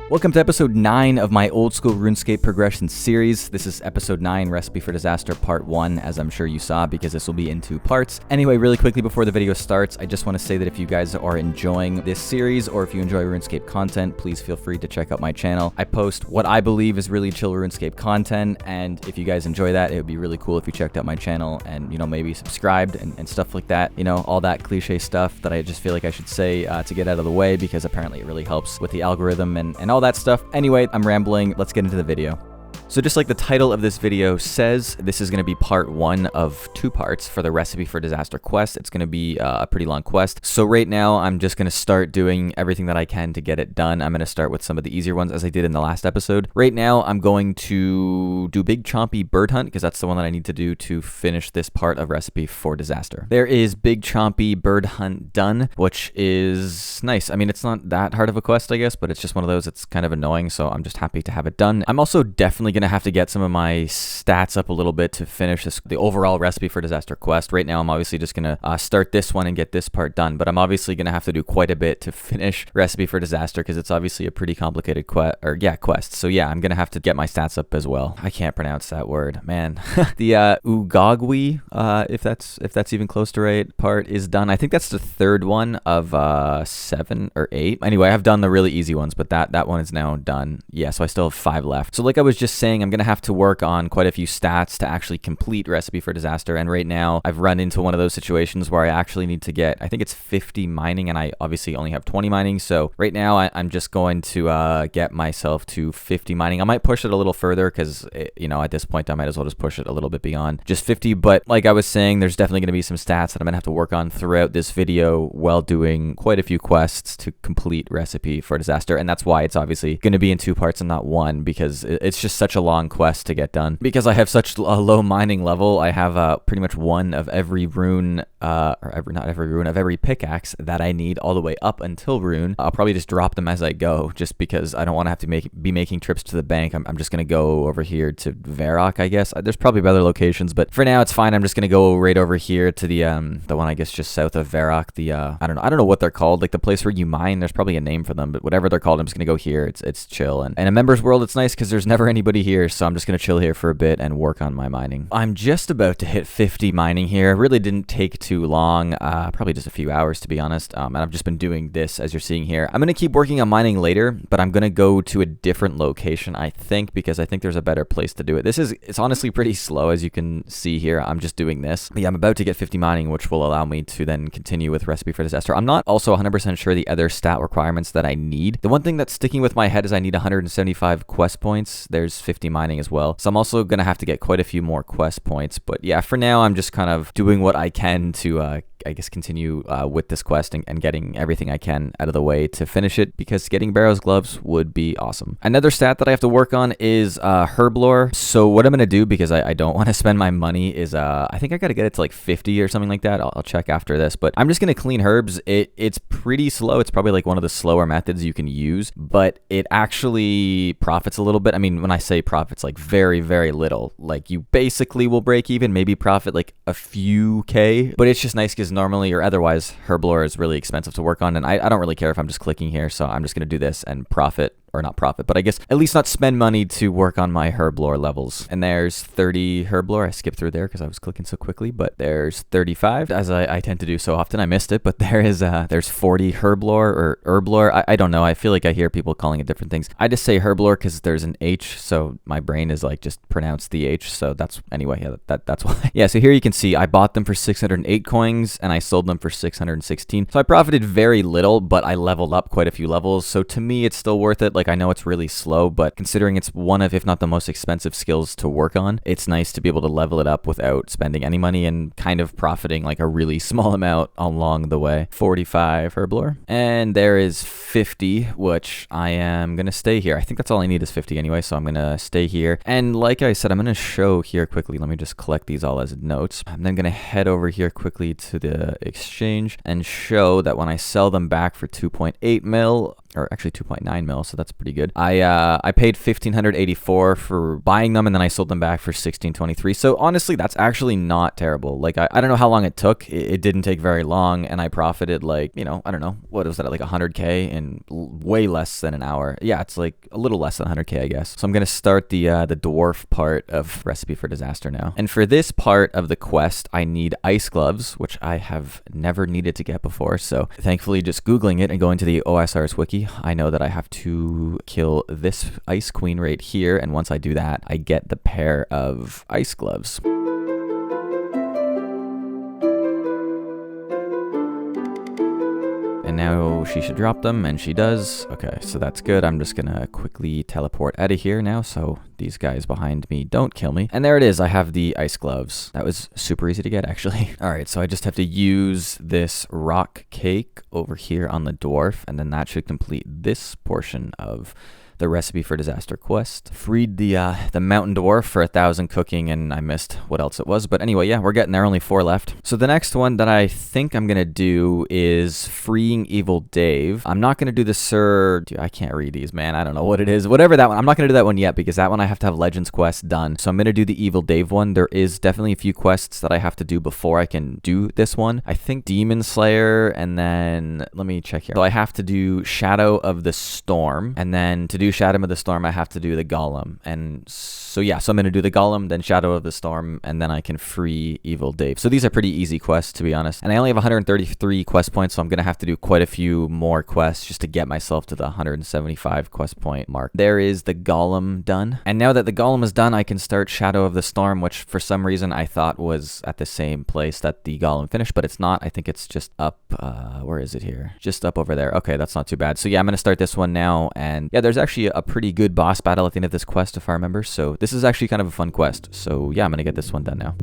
Welcome to episode 9 of my old school RuneScape progression series. This is episode 9, Recipe for Disaster part 1, as I'm sure you saw, because this will be in 2 parts. Anyway, really quickly before the video starts, I just want to say that if you guys are enjoying this series, or if you enjoy RuneScape content, please feel free to check out my channel. I post what I believe is really chill RuneScape content, and if you guys enjoy that, it would be really cool if you checked out my channel and, you know, maybe subscribed and stuff like that. You know, all that cliche stuff that I just feel like I should say to get out of the way, because apparently it really helps with the algorithm and all that stuff. Anyway, I'm rambling. Let's get into the video. So just like the title of this video says, this is going to be part 1 of 2 parts for the Recipe for Disaster quest. It's going to be a pretty long quest. So right now, I'm just going to start doing everything that I can to get it done. I'm going to start with some of the easier ones, as I did in the last episode. Right now, I'm going to do Big Chompy Bird Hunt, because that's the one that I need to do to finish this part of Recipe for Disaster. There is Big Chompy Bird Hunt done, which is nice. I mean, it's not that hard of a quest, I guess, but it's just one of those that's kind of annoying, so I'm just happy to have it done. I'm also definitely going to have to get some of my stats up a little bit to finish the overall Recipe for Disaster quest. Right now, I'm obviously just going to start this one and get this part done, but I'm obviously going to have to do quite a bit to finish Recipe for Disaster, because it's obviously a pretty complicated quest. So yeah, I'm going to have to get my stats up as well. I can't pronounce that word, man. The Ugagwi, if that's even close to right, part is done. I think that's the 3rd one of 7 or 8. Anyway, I've done the really easy ones, but that one is now done. Yeah, so I still have 5 left. So like I was just saying, I'm going to have to work on quite a few stats to actually complete Recipe for Disaster, and right now I've run into one of those situations where I actually need to get, I think it's 50 mining, and I obviously only have 20 mining, so right now I'm just going to get myself to 50 mining. I might push it a little further, because, you know, at this point I might as well just push it a little bit beyond just 50, but like I was saying, there's definitely going to be some stats that I'm going to have to work on throughout this video while doing quite a few quests to complete Recipe for Disaster, and that's why it's obviously going to be in 2 parts and not 1, because it's just such a long quest to get done. Because I have such a low mining level, I have pretty much 1 of every rune, not every rune, of every pickaxe that I need all the way up until rune. I'll probably just drop them as I go, just because I don't want to have to be making trips to the bank. I'm just going to go over here to Varrock, I guess. There's probably other locations, but for now it's fine. I'm just going to go right over here to the one, I guess, just south of Varrock. I don't know what they're called, like the place where you mine. There's probably a name for them, but whatever they're called, I'm just going to go here. It's chill, and a members world, it's nice because there's never anybody here, so I'm just going to chill here for a bit and work on my mining. I'm just about to hit 50 mining here. It really didn't take too long, probably just a few hours, to be honest, and I've just been doing this as you're seeing here. I'm going to keep working on mining later, but I'm going to go to a different location, I think, because I think there's a better place to do it. It's honestly pretty slow, as you can see here. I'm just doing this. But yeah, I'm about to get 50 mining, which will allow me to then continue with Recipe for Disaster. I'm not also 100% sure the other stat requirements that I need. The one thing that's sticking with my head is I need 175 quest points. There's 50 mining as well, so I'm also going to have to get quite a few more quest points. But yeah, for now, I'm just kind of doing what I can to I guess continue with this quest and getting everything I can out of the way to finish it, because getting Barrow's Gloves would be awesome. Another stat that I have to work on is Herblore. So what I'm going to do, because I don't want to spend my money, is I think I got to get it to like 50 or something like that. I'll check after this, but I'm just going to clean herbs. It's pretty slow. It's probably like one of the slower methods you can use, but it actually profits a little bit. I mean, when I say profits, like very, very little. Like you basically will break even, maybe profit like a few K, but it's just nice because normally or otherwise Herblore is really expensive to work on, and I don't really care if I'm just clicking here, so I'm just going to do this and profit. Or not profit, but I guess at least not spend money to work on my Herblore levels. And there's 30 Herblore. I skipped through there because I was clicking so quickly, but there's 35, as I tend to do so often. I missed it, but there's 40 Herblore or Herblore. I don't know. I feel like I hear people calling it different things. I just say Herblore because there's an H, so my brain is like just pronounced the H. So that's anyway. Yeah, that's why. Yeah. So here you can see I bought them for 608 coins and I sold them for 616. So I profited very little, but I leveled up quite a few levels. So to me, it's still worth it. Like, I know it's really slow, but considering it's one of, if not the most expensive skills to work on, it's nice to be able to level it up without spending any money and kind of profiting like a really small amount along the way. 45 Herblore. And there is 50, which I am going to stay here. I think that's all I need is 50 anyway, so I'm going to stay here. And like I said, I'm going to show here quickly. Let me just collect these all as notes. I'm then going to head over here quickly to the exchange and show that when I sell them back for 2.8 mil, or actually 2.9 mil, so that's pretty good. I paid 1,584 for buying them, and then I sold them back for 1,623. So honestly, that's actually not terrible. Like, I don't know how long it took. It didn't take very long, and I profited like, you know, I don't know, what was that, like 100K in way less than an hour. Yeah, it's like a little less than 100K, I guess. So I'm gonna start the dwarf part of Recipe for Disaster now. And for this part of the quest, I need ice gloves, which I have never needed to get before. So thankfully, just Googling it and going to the OSRS wiki, I know that I have to kill this ice queen right here. And once I do that, I get the pair of ice gloves. And now she should drop them, and she does. Okay, so that's good. I'm just gonna quickly teleport out of here now so these guys behind me don't kill me. And there it is. I have the ice gloves. That was super easy to get, actually. All right, so I just have to use this rock cake over here on the dwarf, and then that should complete this portion of the Recipe for Disaster quest. Freed the mountain dwarf for 1,000 cooking, and I missed what else it was. But anyway, yeah, we're getting there. Only 4 left. So the next one that I think I'm gonna do is freeing Evil Dave. I'm not gonna do the Dude, I can't read these, man. I don't know what it is. Whatever that one. I'm not gonna do that one yet because that one I have to have Legends quest done. So I'm gonna do the Evil Dave one. There is definitely a few quests that I have to do before I can do this one. I think Demon Slayer, and then let me check here. So I have to do Shadow of the Storm, and then to do Shadow of the Storm, I have to do the Golem. And so yeah, so I'm going to do the Golem, then Shadow of the Storm, and then I can free Evil Dave. So these are pretty easy quests, to be honest. And I only have 133 quest points, so I'm going to have to do quite a few more quests just to get myself to the 175 quest point mark. There is the Golem done. And now that the Golem is done, I can start Shadow of the Storm, which for some reason I thought was at the same place that the Golem finished, but it's not. I think it's just up, where is it here? Just up over there. Okay, that's not too bad. So yeah, I'm going to start this one now. And yeah, there's actually a pretty good boss battle at the end of this quest, if I remember. So this is actually kind of a fun quest. So yeah, I'm going to get this one done now.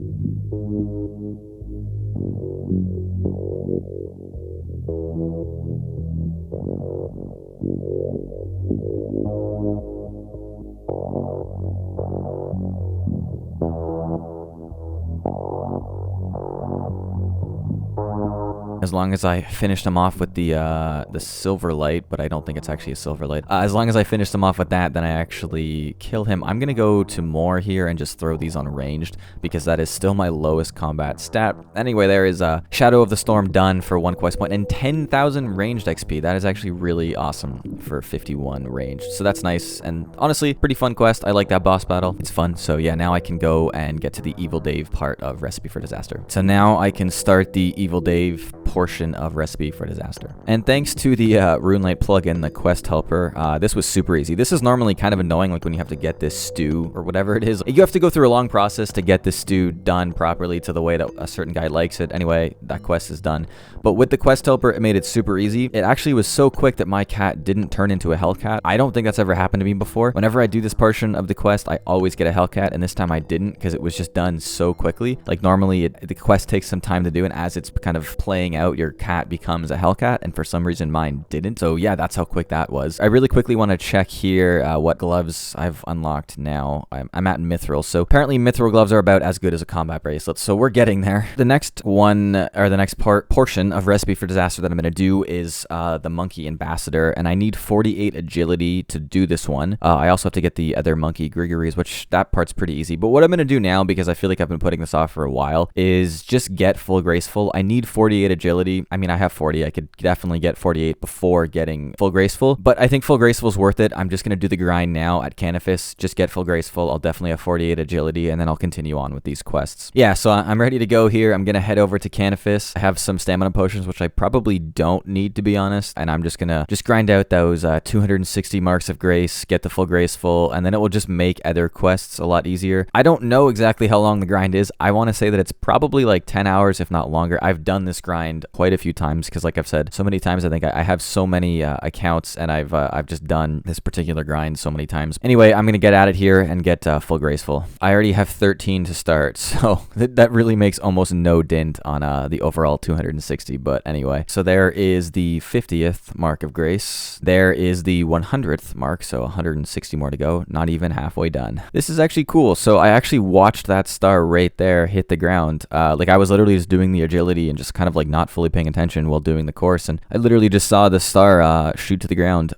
As long as I finish them off with the silver light, but I don't think it's actually a silver light. As long as I finish them off with that, then I actually kill him. I'm gonna go to more here and just throw these on ranged because that is still my lowest combat stat. Anyway, there is Shadow of the Storm done for 1 quest point and 10,000 ranged XP. That is actually really awesome for 51 ranged. So that's nice, and honestly, pretty fun quest. I like that boss battle. It's fun. So yeah, now I can go and get to the Evil Dave part of Recipe for Disaster. So now I can start the Evil Dave portion of Recipe for Disaster. And thanks to the RuneLite plugin, the quest helper, this was super easy. This is normally kind of annoying, like when you have to get this stew or whatever it is. You have to go through a long process to get this stew done properly to the way that a certain guy likes it. Anyway, that quest is done. But with the quest helper, it made it super easy. It actually was so quick that my cat didn't turn into a Hellcat. I don't think that's ever happened to me before. Whenever I do this portion of the quest, I always get a Hellcat, and this time I didn't because it was just done so quickly. Like normally the quest takes some time to do, and as it's kind of playing out, your cat becomes a Hellcat, and for some reason mine didn't. So yeah, that's how quick that was. I really quickly want to check here what gloves I've unlocked now. I'm at Mithril, so apparently Mithril gloves are about as good as a combat bracelet, so we're getting there. The next one, or the next portion of Recipe for Disaster that I'm going to do is the Monkey Ambassador, and I need 48 agility to do this one. I also have to get the other Monkey Grigories, which that part's pretty easy. But what I'm going to do now, because I feel like I've been putting this off for a while, is just get full graceful. I need 48 agility. I mean, I have 40. I could definitely get 48 before getting full graceful, but I think full graceful is worth it. I'm just going to do the grind now at Canifis. Just get full graceful. I'll definitely have 48 agility, and then I'll continue on with these quests. Yeah, so I'm ready to go here. I'm going to head over to Canifis. I have some stamina potions, which I probably don't need, to be honest, and I'm just going to grind out those 260 marks of grace, get the full graceful, and then it will just make other quests a lot easier. I don't know exactly how long the grind is. I want to say that it's probably like 10 hours, if not longer. I've done this grind quite a few times because, like I've said so many times, I think I have so many accounts, and I've just done this particular grind so many times. Anyway, I'm going to get at it here and get full graceful. I already have 13 to start, so that really makes almost no dent on the overall 260, but anyway. So there is the 50th mark of grace. There is the 100th mark, so 160 more to go. Not even halfway done. This is actually cool. So I actually watched that star right there hit the ground. Like I was literally just doing the agility and just kind of like not fully paying attention while doing the course, and I literally just saw the star shoot to the ground.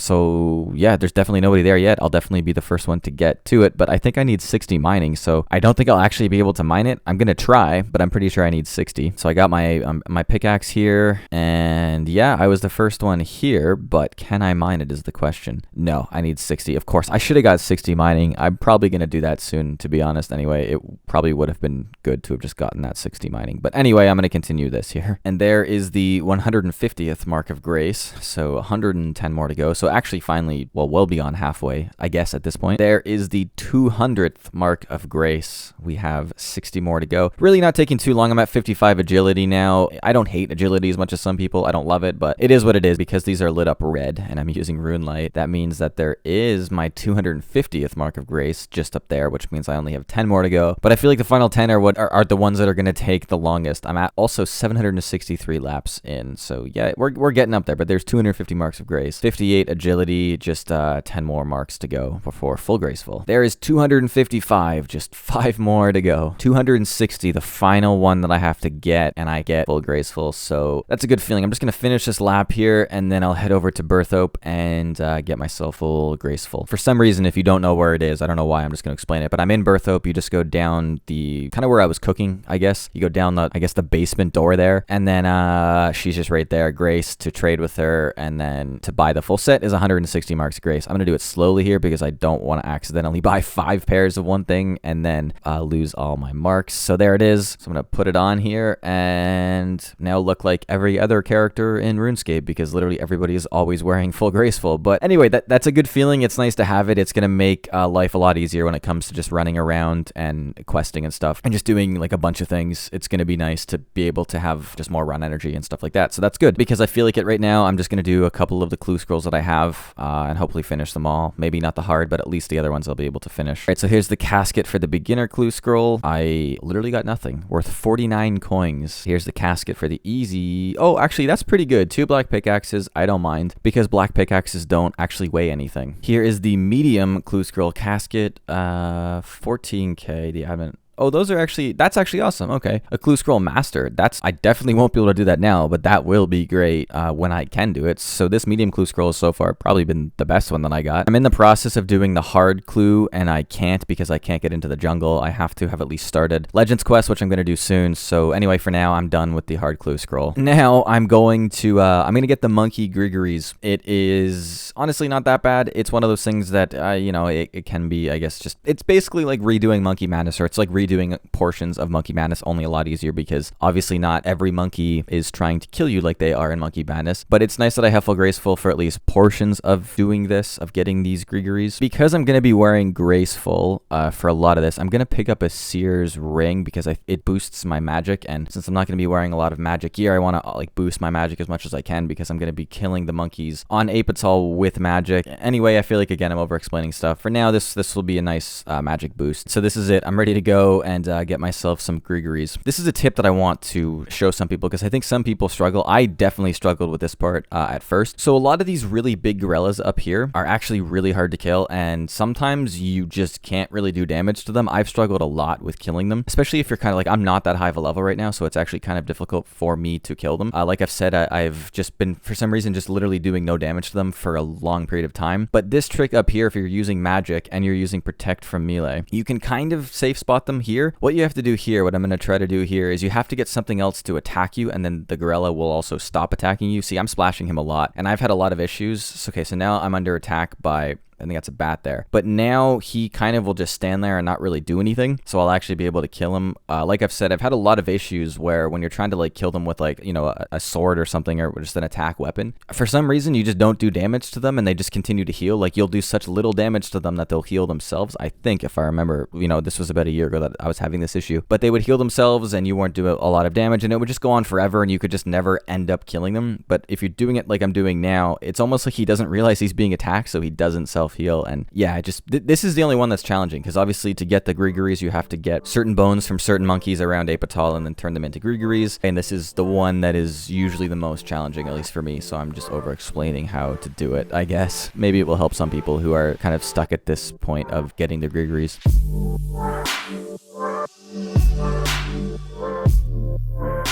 So yeah, there's definitely nobody there yet. I'll definitely be the first one to get to it, but I think I need 60 mining, so I don't think I'll actually be able to mine it. I'm gonna try, but I'm pretty sure I need 60. So I got my pickaxe here, and yeah, I was the first one here, but can I mine it is the question. No, I need 60. Of course, I should have got 60 mining. I'm probably gonna do that soon, to be honest. Anyway, it probably would have been good to have just gotten that 60 mining. But anyway, I'm gonna continue this here. And there is the 150th mark of grace, so 110 more to go. So actually finally, well, we'll be on halfway, I guess, at this point. There is the 200th mark of grace. We have 60 more to go. Really not taking too long. I'm at 55 agility now. I don't hate agility as much as some people. I don't love it, but it is what it is because these are lit up red and I'm using rune light. That means that there is my 250th mark of grace just up there, which means I only have 10 more to go. But I feel like the final 10 are what are the ones that are going to take the longest. I'm at also 763 laps in. So yeah, we're getting up there, but there's 250 marks of grace, 58 agility, just 10 more marks to go before full graceful. There is 255, just 5 more to go. 260, the final one that I have to get, and I get full graceful. So that's a good feeling. I'm just going to finish this lap here, and then I'll head over to Berthope and get myself full graceful. For some reason, if you don't know where it is, I don't know why, I'm just going to explain it, but I'm in Berthope. You just go down the, kind of where I was cooking, I guess. You go down the, I guess, the basement door there, and then she's just right there. Grace to trade with her, and then to buy the full set is 160 marks of grace. I'm going to do it slowly here because I don't want to accidentally buy 5 pairs of one thing and then lose all my marks. So there it is. So I'm going to put it on here and now look like every other character in RuneScape because literally everybody is always wearing full graceful. But anyway, that's a good feeling. It's nice to have it. It's going to make life a lot easier when it comes to just running around and questing and stuff and just doing like a bunch of things. It's going to be nice to be able to have just more run energy and stuff like that. So that's good because I feel like it right now. I'm just going to do a couple of the clue scrolls that I have and hopefully finish them all. Maybe not the hard, but at least the other ones I'll be able to finish. All right, so here's the casket for the beginner clue scroll. I literally got nothing, worth 49 coins. Here's the casket for the easy. Oh, actually, that's pretty good. 2 black pickaxes. I don't mind because black pickaxes don't actually weigh anything. Here is the medium clue scroll casket. 14k. The haven't. Oh, those are actually, that's actually awesome. Okay. A clue scroll master. I definitely won't be able to do that now, but that will be great when I can do it. So this medium clue scroll has so far probably been the best one that I got. I'm in the process of doing the hard clue and I can't because I can't get into the jungle. I have to have at least started Legends Quest, which I'm going to do soon. So anyway, for now, I'm done with the hard clue scroll. Now I'm going to get the monkey Grigories. It is honestly not that bad. It's one of those things that, you know, it can be, I guess, just, it's basically like redoing Monkey Madness, or it's like redoing portions of Monkey Madness, only a lot easier because obviously not every monkey is trying to kill you like they are in Monkey Madness. But it's nice that I have full graceful for at least portions of doing this, of getting these Grigories. Because I'm going to be wearing graceful for a lot of this, I'm going to pick up a Seer's ring because it boosts my magic. And since I'm not going to be wearing a lot of magic gear, I want to like boost my magic as much as I can because I'm going to be killing the monkeys on Apetal with magic. Anyway, I feel like, again, I'm over explaining stuff. For now, this will be a nice magic boost. So this is it. I'm ready to go and get myself some Grigories. This is a tip that I want to show some people because I think some people struggle. I definitely struggled with this part at first. So a lot of these really big gorillas up here are actually really hard to kill, and sometimes you just can't really do damage to them. I've struggled a lot with killing them, especially if you're kind of like, I'm not that high of a level right now, so it's actually kind of difficult for me to kill them. Like I've said, I've just been, for some reason, just literally doing no damage to them for a long period of time. But this trick up here, if you're using magic and you're using protect from melee, you can kind of safe spot them here. What you have to do here, what I'm going to try to do here, is you have to get something else to attack you, and then the gorilla will also stop attacking you. See, I'm splashing him a lot, and I've had a lot of issues. Okay, so now I'm under attack by, I think that's a bat there. But now he kind of will just stand there and not really do anything. So I'll actually be able to kill him. Like I've said, I've had a lot of issues where when you're trying to like kill them with like, you know, a sword or something, or just an attack weapon, for some reason you just don't do damage to them and they just continue to heal. Like you'll do such little damage to them that they'll heal themselves. I think, if I remember, you know, this was about a year ago that I was having this issue, but they would heal themselves and you weren't doing a lot of damage, and it would just go on forever and you could just never end up killing them. But if you're doing it like I'm doing now, it's almost like he doesn't realize he's being attacked, so he doesn't self-heal. And yeah, this is the only one that's challenging, because obviously to get the Grigories, you have to get certain bones from certain monkeys around Apetal and then turn them into Grigories. And this is the one that is usually the most challenging, at least for me. So I'm just over explaining how to do it, I guess. Maybe it will help some people who are kind of stuck at this point of getting the Grigories.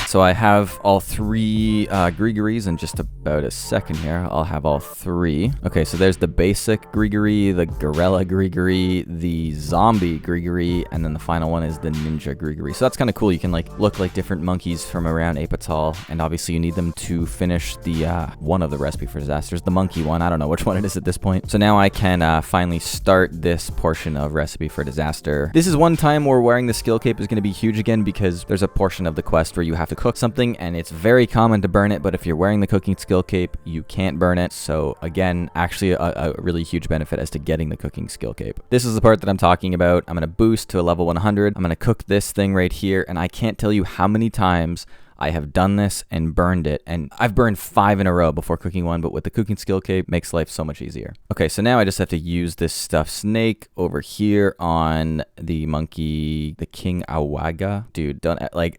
So so I have all 3 Grigories in just about a second here. I'll have all 3. Okay, so there's the basic Grigori, the Gorilla Grigori, the Zombie Grigori, and then the final one is the Ninja Grigori. So that's kind of cool. You can like look like different monkeys from around Apatal, and obviously you need them to finish the one of the Recipe for Disasters, the monkey one. I don't know which one it is at this point. So now I can finally start this portion of Recipe for Disaster. This is one time where wearing the skill cape is going to be huge again, because there's a portion of the quest where you have to cook something, and it's very common to burn it, but if you're wearing the cooking skill cape, you can't burn it. So again, actually a really huge benefit as to getting the cooking skill cape. This is the part that I'm talking about. I'm going to boost to a level 100. I'm going to cook this thing right here, and I can't tell you how many times I have done this and burned it, and I've burned 5 in a row before cooking one, but with the cooking skill cape, makes life so much easier. Okay, so now I just have to use this stuffed snake over here on the monkey, the King Awaga. Dude, don't, like,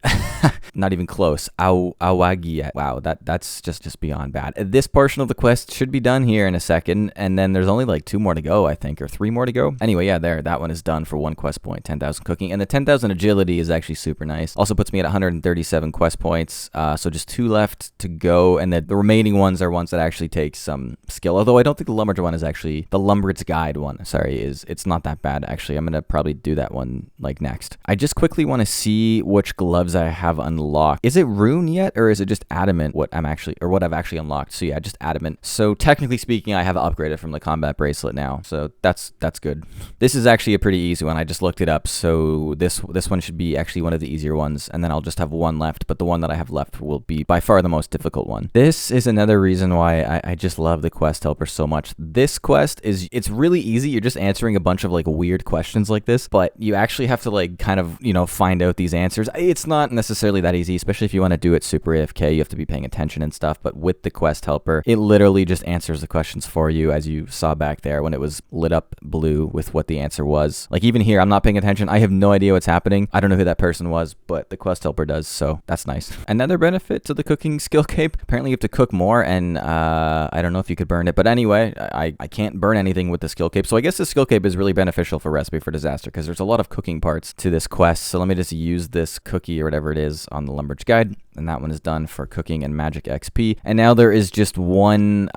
not even close. Awagia. Wow, that's just beyond bad. This portion of the quest should be done here in a second, and then there's only like 2 more to go, I think, or 3 more to go. Anyway, yeah, there, that one is done for 1 quest point, 10,000 cooking, and the 10,000 agility is actually super nice. Also puts me at 137 quest points. So just 2 left to go, and the remaining ones are ones that actually take some skill, although I don't think the Lumberjack one is actually, the Lumberjack's Guide one, sorry, it's not that bad actually. I'm gonna probably do that one like next. I just quickly want to see which gloves I have unlocked. Is it rune yet, or is it just adamant what I've actually unlocked? So yeah, just adamant. So technically speaking, I have upgraded from the combat bracelet now, so that's good. This is actually a pretty easy one. I just looked it up, so this one should be actually one of the easier ones, and then I'll just have 1 left, but the one that I have left will be by far the most difficult one. This is another reason why I just love the quest helper so much. This quest it's really easy. You're just answering a bunch of like weird questions like this, but you actually have to like kind of, you know, find out these answers. It's not necessarily that easy, especially if you want to do it super AFK. You have to be paying attention and stuff, but with the quest helper, it literally just answers the questions for you, as you saw back there when it was lit up blue with what the answer was. Like even here, I'm not paying attention. I have no idea what's happening. I don't know who that person was, but the quest helper does, so that's nice. Another benefit to the cooking skill cape, apparently you have to cook more, and I don't know if you could burn it, but anyway, I can't burn anything with the skill cape, so I guess the skill cape is really beneficial for Recipe for Disaster, because there's a lot of cooking parts to this quest. So let me just use this cookie or whatever it is on the Lumberjack Guide, and that one is done for cooking and magic XP. And now there is just one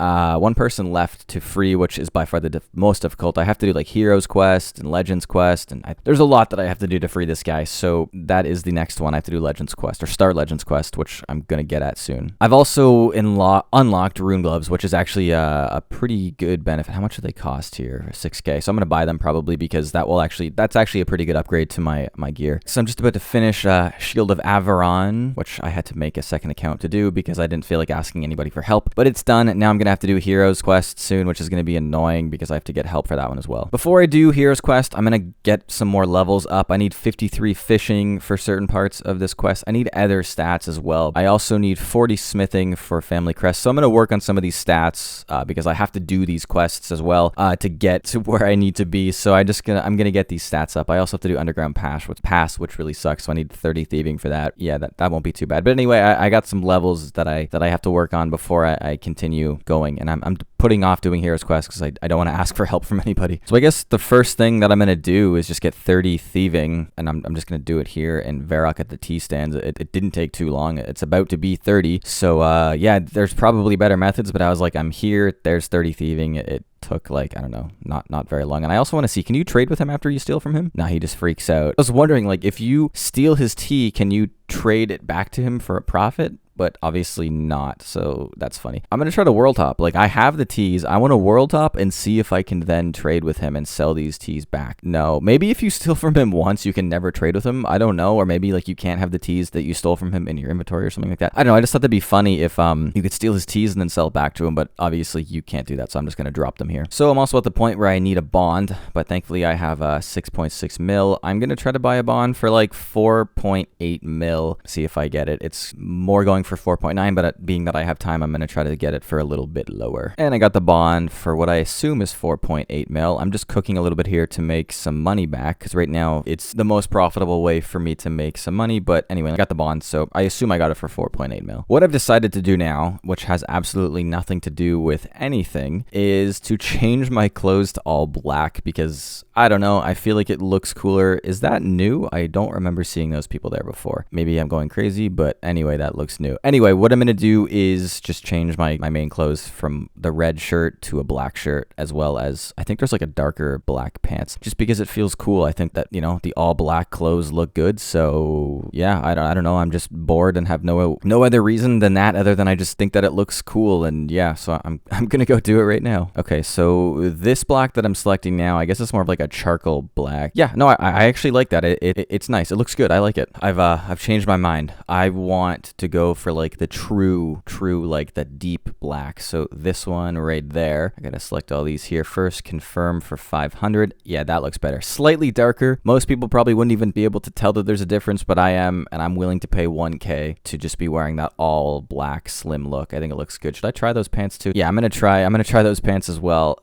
person left to free, which is by far the most difficult. I have to do like Heroes Quest and Legends Quest, and there's a lot that I have to do to free this guy, so that is the next one. I have to do Legends Quest, or start Legends Quest, which I'm gonna get at soon. I've also unlocked Rune Gloves, which is actually a pretty good benefit. How much do they cost here? 6k. So I'm gonna buy them probably, because that's actually a pretty good upgrade to my gear. So I'm just about to finish Shield of Avaron, which I had to make a second account to do because I didn't feel like asking anybody for help, but it's done. Now I'm gonna have to do Heroes Quest soon, which is gonna be annoying because I have to get help for that one as well. Before I do Heroes Quest, I'm gonna get some more levels up. I need 53 fishing for certain parts of this quest. I need other stats as well. I also need 40 smithing for Family Crest, so I'm gonna work on some of these stats because I have to do these quests as well to get to where I need to be. So I'm gonna get these stats up. I also have to do Underground Pass, which really sucks. So I need 30 thieving for that. Yeah, that won't be too bad. But anyway, I got some levels that I have to work on before I continue going, and I'm putting off doing Heroes Quest because I don't want to ask for help from anybody. So I guess the first thing that I'm gonna do is just get 30 thieving, and I'm just gonna do it here in Varrock at the tea stands. It didn't take too long. It's about to be 30. So yeah, there's probably better methods, but I was like, I'm here, there's 30 thieving. It took like, I don't know, not very long. And I also want to see, can you trade with him after you steal from him? Nah, he just freaks out. I was wondering, like, if you steal his tea, can you trade it back to him for a profit? But obviously not, so that's funny. I'm gonna try to world top. Like, I have the teas. I want to world top and see if I can then trade with him and sell these teas back. No, maybe if you steal from him once, you can never trade with him. I don't know, or maybe like you can't have the teas that you stole from him in your inventory or something like that. I don't know. I just thought that'd be funny if you could steal his teas and then sell it back to him, but obviously you can't do that, so I'm just gonna drop them here. So I'm also at the point where I need a bond, but thankfully I have 6.6 mil. I'm gonna try to buy a bond for like 4.8 mil. See if I get it. It's more going for 4.9, but being that I have time, I'm going to try to get it for a little bit lower. And I got the bond for what I assume is 4.8 mil. I'm just cooking a little bit here to make some money back, because right now it's the most profitable way for me to make some money. But anyway, I got the bond, so I assume I got it for 4.8 mil. What I've decided to do now, which has absolutely nothing to do with anything, is to change my clothes to all black, because I don't know, I feel like it looks cooler. Is that new? I don't remember seeing those people there before. Maybe maybe I'm going crazy, but anyway, that looks new. Anyway, what I'm going to do is just change my main clothes from the red shirt to a black shirt, as well as I think there's like a darker black pants, just because it feels cool. I think that, you know, the all black clothes look good. So yeah, I don't know. I'm just bored and have no other reason than that, other than I just think that it looks cool. And yeah, so I'm going to go do it right now. Okay, so this black that I'm selecting now, I guess it's more of like a charcoal black. Yeah, no, I actually like that. It's nice. It looks good. I like it. I've changed my mind. I want to go for like the true like the deep black. So this one right there. I gotta select all these here first. Confirm for 500. Yeah, that looks better. Slightly darker. Most people probably wouldn't even be able to tell that there's a difference, but I am, and I'm willing to pay 1K to just be wearing that all black slim look. I think it looks good. Should I try those pants too? Yeah, I'm gonna try those pants as well.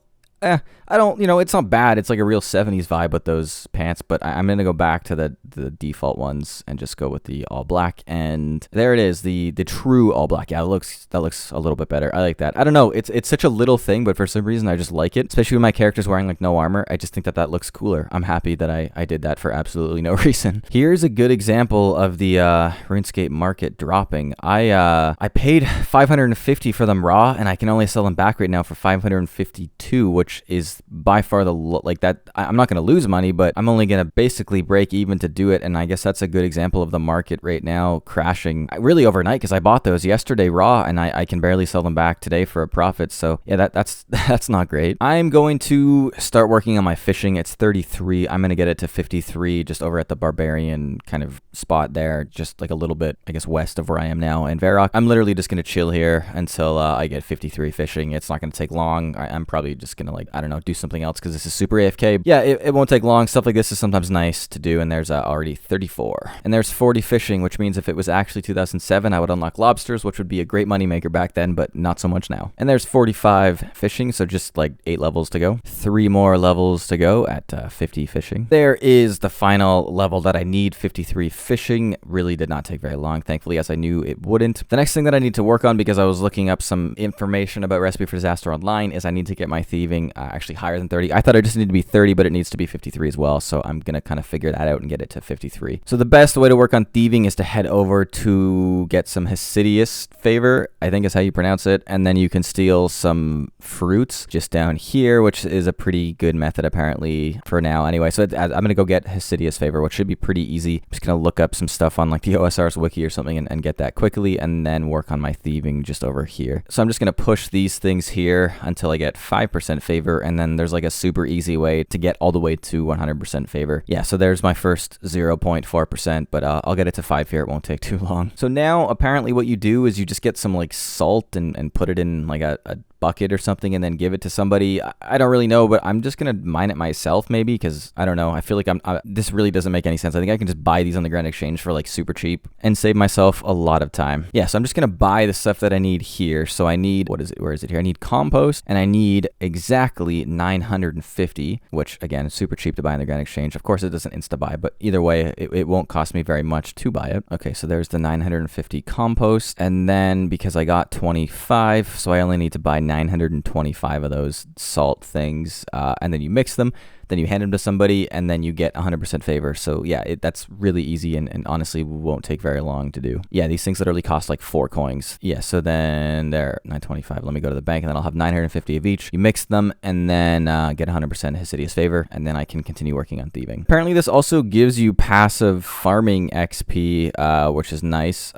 I don't, it's not bad. It's like a real 70s vibe with those pants, but I'm going to go back to the default ones and just go with the all black. And there it is, the true all black. Yeah, that looks a little bit better. I like that. I don't know. It's such a little thing, but for some reason I just like it, especially when my character's wearing like no armor. I just think that looks cooler. I'm happy that I did that for absolutely no reason. Here's a good example of the RuneScape market dropping. I paid 550 for them raw, and I can only sell them back right now for 552, which is by far like that. I'm not going to lose money, but I'm only going to basically break even to do it. And I guess that's a good example of the market right now crashing really overnight, because I bought those yesterday raw and I can barely sell them back today for a profit. So yeah, that's not great. I'm going to start working on my fishing. It's 33. I'm going to get it to 53 just over at the barbarian kind of spot there, just like a little bit, I guess, west of where I am now in Varrock. I'm literally just going to chill here until I get 53 fishing. It's not going to take long. I'm probably just going to, like, I don't know, do something else because this is super AFK. Yeah, it won't take long. Stuff like this is sometimes nice to do. And there's already 34. And there's 40 fishing, which means if it was actually 2007, I would unlock lobsters, which would be a great moneymaker back then, but not so much now. And there's 45 fishing, so just like 8 levels to go. 3 more levels to go at 50 fishing. There is the final level that I need, 53 fishing. Really did not take very long, thankfully, as I knew it wouldn't. The next thing that I need to work on, because I was looking up some information about Recipe for Disaster online, is I need to get my thieving actually higher than 30. I thought I just needed to be 30, but it needs to be 53 as well, so I'm gonna kind of figure that out and get it to 53. So the best way to work on thieving is to head over to get some Hesidious favor, I think is how you pronounce it, and then you can steal some fruits just down here, which is a pretty good method apparently for now anyway. So I'm gonna go get Hesidious favor, which should be pretty easy. I'm just gonna look up some stuff on like the OSRS wiki or something and get that quickly, and then work on my thieving just over here. So I'm just gonna push these things here until I get 5% favor, and then there's like a super easy way to get all the way to 100% favor. Yeah, so there's my first 0.4%, but I'll get it to 5 here. It won't take too long. So now apparently what you do is you just get some like salt and put it in like a bucket or something and then give it to somebody. I don't really know, but I'm just gonna mine it myself maybe, because I don't know, I feel like this really doesn't make any sense. I think I can just buy these on the Grand Exchange for like super cheap and save myself a lot of time. Yeah, so I'm just gonna buy the stuff that I need here. So I need, where is it here? I need compost, and I need exactly 950, which again is super cheap to buy on the Grand Exchange. Of course it doesn't insta buy, but either way it won't cost me very much to buy it. Okay, so there's the 950 compost, and then because I got 25, so I only need to buy 925 of those salt things, and then you mix them, then you hand them to somebody, and then you get 100% favor. So yeah, that's really easy and honestly won't take very long to do. Yeah, these things literally cost like 4 coins. Yeah, so then they're 925. Let me go to the bank, and then I'll have 950 of each. You mix them, and then get 100% Hesidious favor, and then I can continue working on thieving. Apparently this also gives you passive farming XP, which is nice.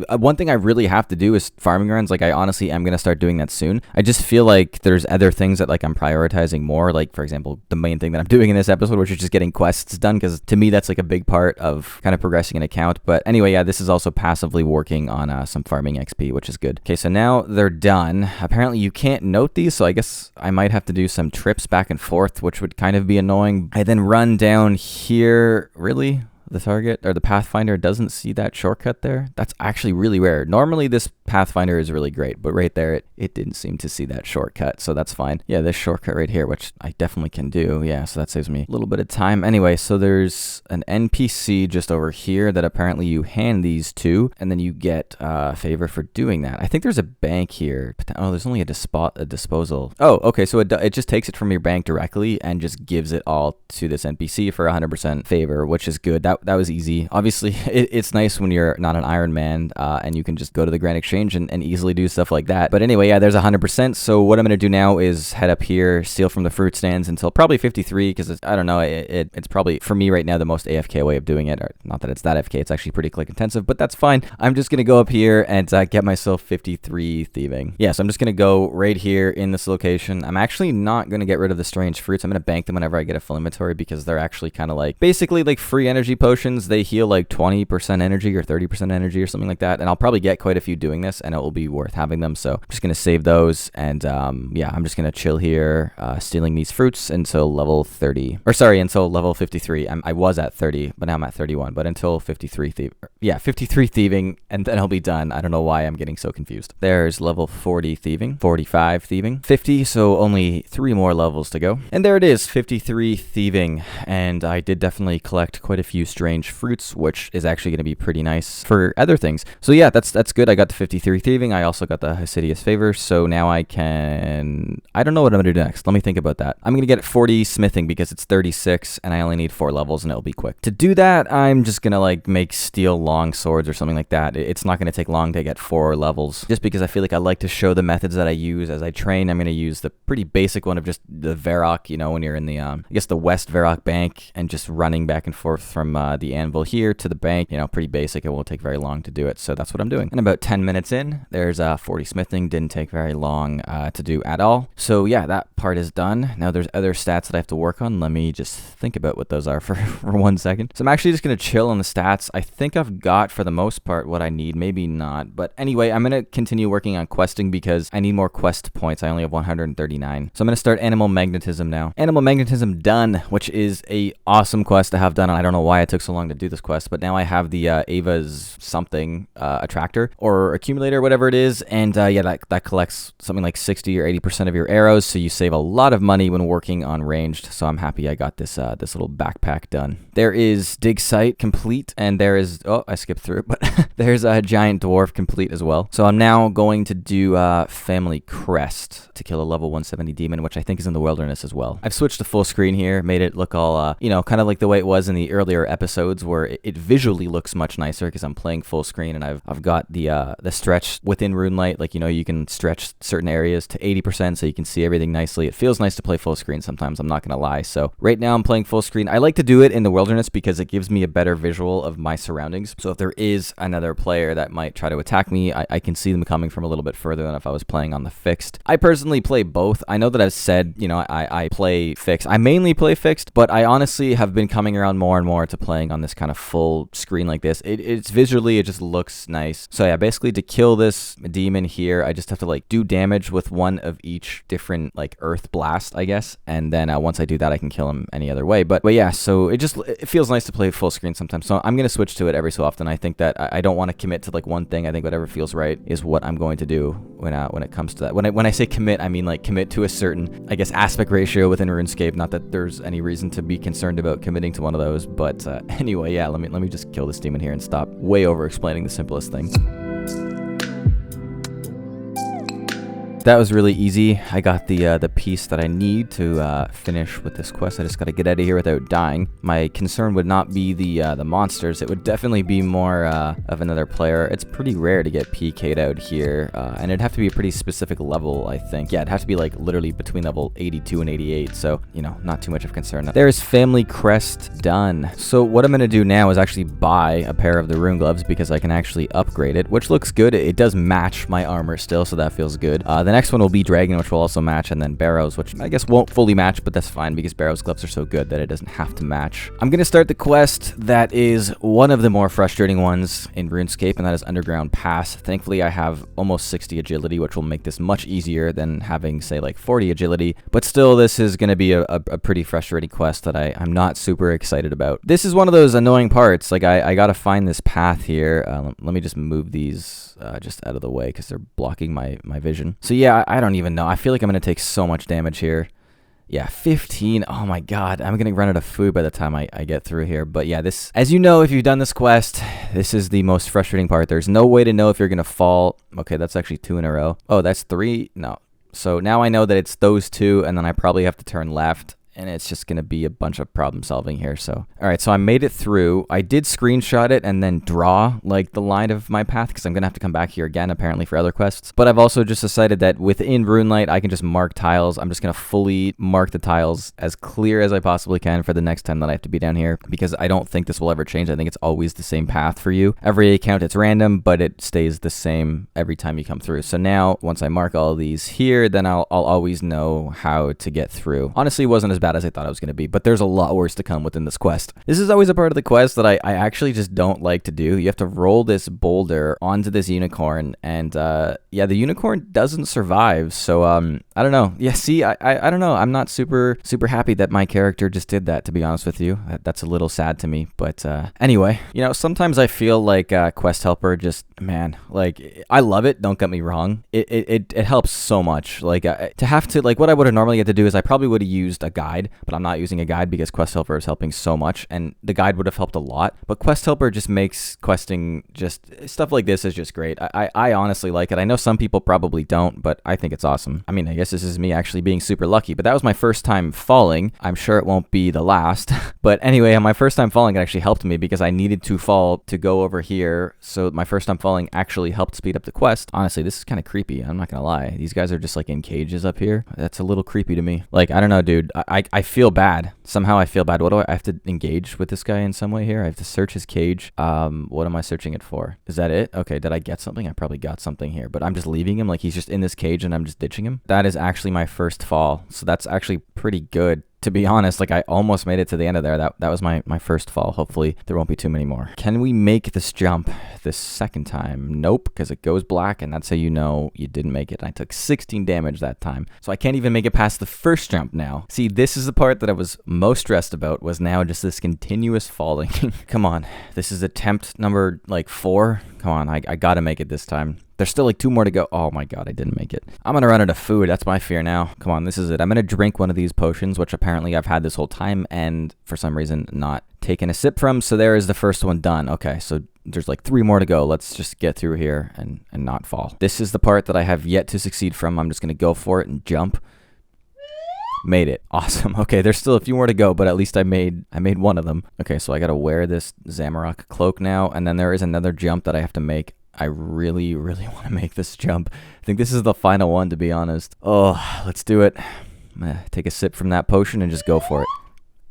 One thing I really have to do is farming runs. Like I honestly am going to start doing that soon. I just feel like there's other things that like I'm prioritizing more, like for example the main thing that I'm doing in this episode, which is just getting quests done, because to me that's like a big part of kind of progressing an account. But anyway, yeah, this is also passively working on some farming XP, which is good. Okay, so now they're done. Apparently you can't note these, so I guess I might have to do some trips back and forth, which would kind of be annoying. I then run down here. Really? The target or the Pathfinder doesn't see that shortcut there? That's actually really rare. Normally this Pathfinder is really great, but right there it didn't seem to see that shortcut, so that's fine. Yeah, this shortcut right here, which I definitely can do. Yeah, so that saves me a little bit of time. Anyway, so there's an NPC just over here that apparently you hand these to, and then you get favor for doing that. I think there's a bank here. Oh, there's only a disposal. Oh, okay, so it just takes it from your bank directly and just gives it all to this NPC for 100% favor, which is good. that was easy. Obviously, it's nice when you're not an Iron Man and you can just go to the Grand Exchange and easily do stuff like that. But anyway, yeah, there's 100%. So what I'm going to do now is head up here, steal from the fruit stands until probably 53, because I don't know, it's probably, for me right now, the most AFK way of doing it. Or not that it's that AFK, it's actually pretty click intensive, but that's fine. I'm just going to go up here and get myself 53 thieving. Yeah, so I'm just going to go right here in this location. I'm actually not going to get rid of the strange fruits. I'm going to bank them whenever I get a full inventory, because they're actually kind of like, basically like free energy potions. They heal like 20% energy or 30% energy or something like that. And I'll probably get quite a few doing this, and it will be worth having them. So I'm just going to save those. And yeah, I'm just going to chill here, stealing these fruits until level 30. Or sorry, until level 53. I was at 30, but now I'm at 31. But until 53 thieving, and then I'll be done. I don't know why I'm getting so confused. There's level 40 thieving, 45 thieving, 50, so only 3 more levels to go. And there it is, 53 thieving. And I did definitely collect quite a few strange fruits, which is actually going to be pretty nice for other things. So yeah, that's good. I got the 53 thieving. I also got the Hasidious favor. So now I don't know what I'm going to do next. Let me think about that. I'm going to get 40 smithing because it's 36 and I only need 4 levels and it'll be quick. To do that, I'm just going to like make steel long swords or something like that. It's not going to take long to get 4 levels, just because I feel like I like to show the methods that I use as I train. I'm going to use the pretty basic one of just the Varrock, you know, when you're in the, I guess the West Varrock bank and just running back and forth from the anvil here to the bank, you know, pretty basic. It won't take very long to do it. So that's what I'm doing. And about 10 minutes in, there's 40 smithing. Didn't take very long to do at all. So yeah, that part is done. Now there's other stats that I have to work on. Let me just think about what those are for 1 second. So I'm actually just going to chill on the stats. I think I've got, for the most part, what I need. Maybe not. But anyway, I'm going to continue working on questing because I need more quest points. I only have 139. So I'm going to start Animal Magnetism now. Animal Magnetism done, which is a awesome quest to have done. And I don't know why it took so long to do this quest, but now I have the Ava's something attractor or accumulator, whatever it is. And yeah, that collects something like 60 or 80% of your arrows. So you save a lot of money when working on ranged. So I'm happy I got this this little backpack done. There is Dig Site complete, and there is, oh, I skipped through it, but there's a Giant Dwarf complete as well. So I'm now going to do Family Crest to kill a level 170 demon, which I think is in the wilderness as well. I've switched to full screen here, made it look all, you know, kind of like the way it was in the earlier episodes, where it visually looks much nicer because I'm playing full screen, and I've got the stretch within RuneLite. Like, you know, you can stretch certain areas to 80% so you can see everything nicely. It feels nice to play full screen sometimes, I'm not going to lie. So right now I'm playing full screen. I like to do it in the wilderness because it gives me a better visual of my surroundings. So if there is another player that might try to attack me, I can see them coming from a little bit further than if I was playing on the fixed. I personally play both. I know that I've said, you know, I play fixed. I mainly play fixed, but I honestly have been coming around more and more to playing on this kind of full screen like this. It's visually, it just looks nice. So yeah, basically to kill this demon here, I just have to like do damage with one of each different like earth blast, I guess. And then once I do that, I can kill him any other way. But yeah, so it feels nice to play full screen sometimes. So I'm going to switch to it every so often. I think that I don't want to commit to like one thing. I think whatever feels right is what I'm going to do when it comes to that. When I say commit, I mean like commit to a certain, I guess, aspect ratio within RuneScape. Not that there's any reason to be concerned about committing to one of those, but anyway, yeah, let me just kill this demon here and stop way over explaining the simplest thing. That was really easy. I got the piece that I need to finish with this quest. I just got to get out of here without dying. My concern would not be the monsters. It would definitely be more of another player. It's pretty rare to get PK'd out here, and it'd have to be a pretty specific level, I think. Yeah, it'd have to be like literally between level 82 and 88, so, you know, not too much of concern. There's Family Crest done. So what I'm going to do now is actually buy a pair of the rune gloves because I can actually upgrade it, which looks good. It does match my armor still, so that feels good. The next one will be Dragon, which will also match, and then Barrows, which I guess won't fully match, but that's fine because Barrows gloves are so good that it doesn't have to match. I'm going to start the quest that is one of the more frustrating ones in RuneScape, and that is Underground Pass. Thankfully, I have almost 60 agility, which will make this much easier than having, say, like 40 agility, but still, this is going to be a pretty frustrating quest that I'm not super excited about. This is one of those annoying parts. Like, I got to find this path here. Let me just move these just out of the way because they're blocking my vision. So yeah, I don't even know. I feel like I'm going to take so much damage here. Yeah, 15. Oh my god. I'm going to run out of food by the time I get through here. But yeah, this, as you know, if you've done this quest, this is the most frustrating part. There's no way to know if you're going to fall. Okay, that's actually 2 in a row. Oh, that's 3? No. So now I know that it's those 2, and then I probably have to turn left and it's just gonna be a bunch of problem solving here. So all right, so I made it through. I did screenshot it and then draw like the line of my path because I'm gonna have to come back here again apparently for other quests. But I've also just decided that within RuneLite I can just mark tiles. I'm just gonna fully mark the tiles as clear as I possibly can for the next time that I have to be down here, because I don't think this will ever change. I think it's always the same path for you. Every account it's random, but it stays the same every time you come through. So now once I mark all of these here, then I'll always know how to get through. Honestly, it wasn't as bad as I thought it was going to be, but there's a lot worse to come within this quest. This is always a part of the quest that I actually just don't like to do. You have to roll this boulder onto this unicorn, and yeah, the unicorn doesn't survive. So I don't know. Yeah, see, I don't know. I'm not super happy that my character just did that, to be honest with you. That's a little sad to me. But anyway, you know, sometimes I feel like Quest Helper just, man, like, I love it, don't get me wrong. It helps so much. Like, to have to, like, what I would have normally had to do is I probably would have used a guide, but I'm not using a guide because Quest Helper is helping so much, and the guide would have helped a lot. But Quest Helper just makes questing, just stuff like this is just great. I honestly like it. I know some people probably don't, but I think it's awesome. I mean, I guess this is me actually being super lucky, but that was my first time falling. I'm sure it won't be the last. But anyway, on my first time falling, it actually helped me because I needed to fall to go over here. So my first time falling actually helped speed up the quest. Honestly, this is kind of creepy. I'm not gonna lie. These guys are just like in cages up here. That's a little creepy to me. Like, I don't know, dude. I feel bad. Somehow I feel bad. What do I have to engage with this guy in some way here? I have to search his cage. What am I searching it for? Is that it? Okay, did I get something? I probably got something here, but I'm just leaving him. Like, he's just in this cage and I'm just ditching him. That is actually my first fall. So that's actually pretty good. To be honest, like, I almost made it to the end of there. That was my first fall. Hopefully there won't be too many more. Can we make this jump this second time? Nope, because it goes black, and that's how you know you didn't make it. I took 16 damage that time, so I can't even make it past the first jump now. See, this is the part that I was most stressed about, was now just this continuous falling. Come on, this is attempt number, like, 4. Come on, I gotta make it this time. There's still like 2 more to go. Oh my god, I didn't make it. I'm gonna run out of food. That's my fear now. Come on, this is it. I'm gonna drink one of these potions, which apparently I've had this whole time and for some reason not taken a sip from. So there is the first one done. Okay, so there's like 3 more to go. Let's just get through here and not fall. This is the part that I have yet to succeed from. I'm just gonna go for it and jump. Made it. Awesome. Okay, there's still a few more to go, but at least I made one of them. Okay, so I gotta wear this Zamorak cloak now, and then there is another jump that I have to make. I really want to make this jump. I think this is the final one, to be honest. Oh, let's do it. I'm gonna take a sip from that potion and just go for it.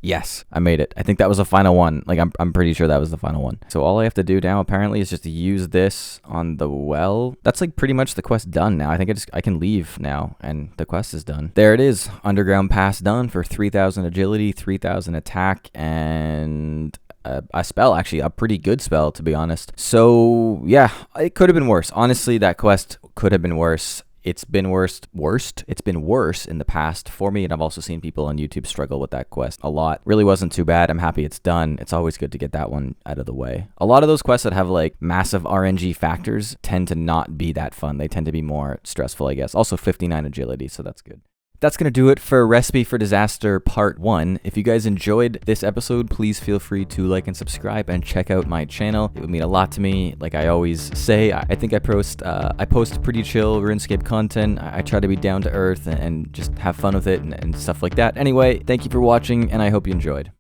Yes, I made it. I think that was the final one. Like, I'm pretty sure that was the final one. So all I have to do now apparently is just to use this on the well. That's like pretty much the quest done now. I think I can leave now and the quest is done. There it is. Underground pass done for 3,000 agility, 3,000 attack, and a spell, actually a pretty good spell, to be honest. So yeah, it could have been worse. Honestly, that quest could have been worse. It's been worse. It's been worse in the past for me, and I've also seen people on YouTube struggle with that quest a lot. Really wasn't too bad. I'm happy it's done. It's always good to get that one out of the way. A lot of those quests that have like massive RNG factors tend to not be that fun. They tend to be more stressful, I guess. Also 59 agility, so that's good. That's going to do it for Recipe for Disaster Part 1. If you guys enjoyed this episode, please feel free to like and subscribe and check out my channel. It would mean a lot to me. Like I always say, I think I post pretty chill RuneScape content. I try to be down to earth and just have fun with it and stuff like that. Anyway, thank you for watching, and I hope you enjoyed.